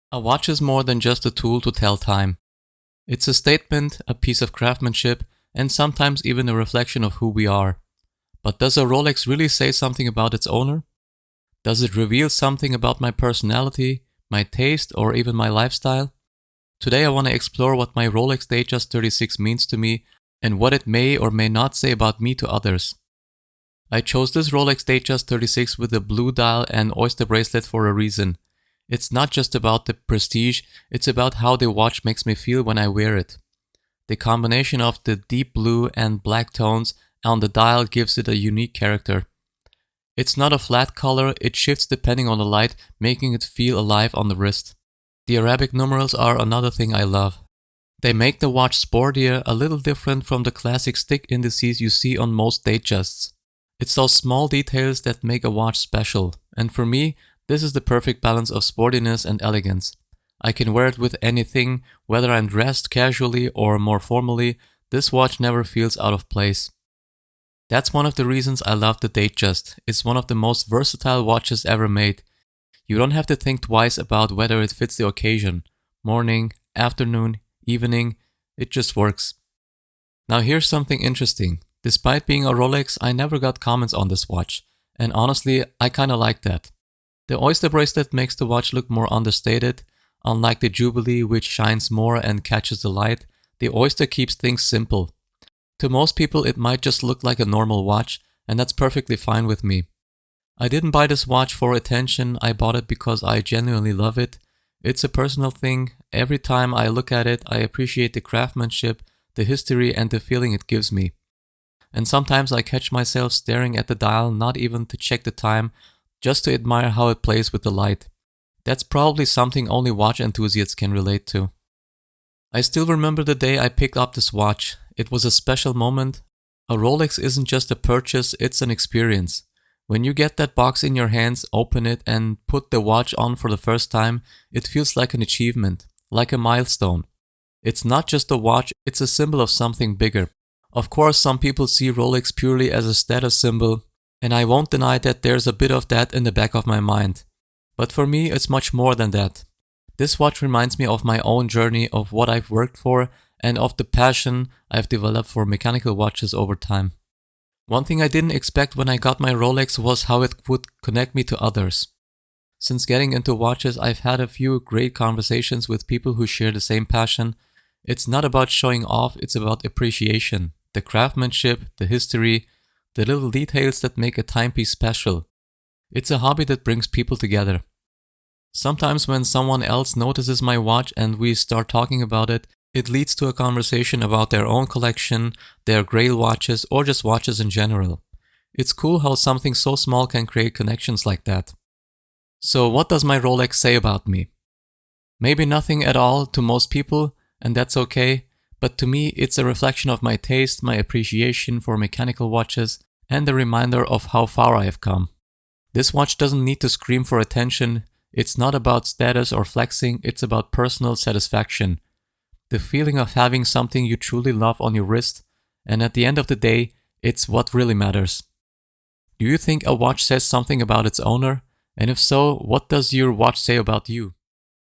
A watch is more than just a tool to tell time. It's a statement, a piece of craftsmanship, and sometimes even a reflection of who we are. But does a Rolex really say something about its owner? Does it reveal something about my personality, my taste, or even my lifestyle? Today I want to explore what my Rolex Datejust 36 means to me and what it may or may not say about me to others. I chose this Rolex Datejust 36 with a blue dial and oyster bracelet for a reason. It's not just about the prestige, it's about how the watch makes me feel when I wear it. The combination of the deep blue and black tones on the dial gives it a unique character. It's not a flat color, it shifts depending on the light, making it feel alive on the wrist. The Arabic numerals are another thing I love. They make the watch sportier, a little different from the classic stick indices you see on most Datejusts. It's those small details that make a watch special, and for me, this is the perfect balance of sportiness and elegance. I can wear it with anything, whether I'm dressed casually or more formally, this watch never feels out of place. That's one of the reasons I love the Datejust. It's one of the most versatile watches ever made. You don't have to think twice about whether it fits the occasion. Morning, afternoon, evening, it just works. Now here's something interesting. Despite being a Rolex, I never got comments on this watch, and honestly, I kinda like that. The oyster bracelet makes the watch look more understated. Unlike the Jubilee, which shines more and catches the light, the oyster keeps things simple. To most people, it might just look like a normal watch, and that's perfectly fine with me. I didn't buy this watch for attention, I bought it because I genuinely love it. It's a personal thing. Every time I look at it, I appreciate the craftsmanship, the history, and the feeling it gives me. And sometimes I catch myself staring at the dial, not even to check the time, just to admire how it plays with the light. That's probably something only watch enthusiasts can relate to. I still remember the day I picked up this watch. It was a special moment. A Rolex isn't just a purchase, it's an experience. When you get that box in your hands, open it and put the watch on for the first time, it feels like an achievement, like a milestone. It's not just a watch, it's a symbol of something bigger. Of course, some people see Rolex purely as a status symbol, and I won't deny that there's a bit of that in the back of my mind. But for me, it's much more than that. This watch reminds me of my own journey, of what I've worked for, and of the passion I've developed for mechanical watches over time. One thing I didn't expect when I got my Rolex was how it would connect me to others. Since getting into watches, I've had a few great conversations with people who share the same passion. It's not about showing off, it's about appreciation, the craftsmanship, the history, the little details that make a timepiece special. It's a hobby that brings people together. Sometimes when someone else notices my watch and we start talking about it, it leads to a conversation about their own collection, their grail watches, or just watches in general. It's cool how something so small can create connections like that. So what does my Rolex say about me? Maybe nothing at all to most people, and that's okay, but to me it's a reflection of my taste, my appreciation for mechanical watches, and a reminder of how far I have come. This watch doesn't need to scream for attention. It's not about status or flexing, it's about personal satisfaction. The feeling of having something you truly love on your wrist, and at the end of the day, it's what really matters. Do you think a watch says something about its owner? And if so, what does your watch say about you?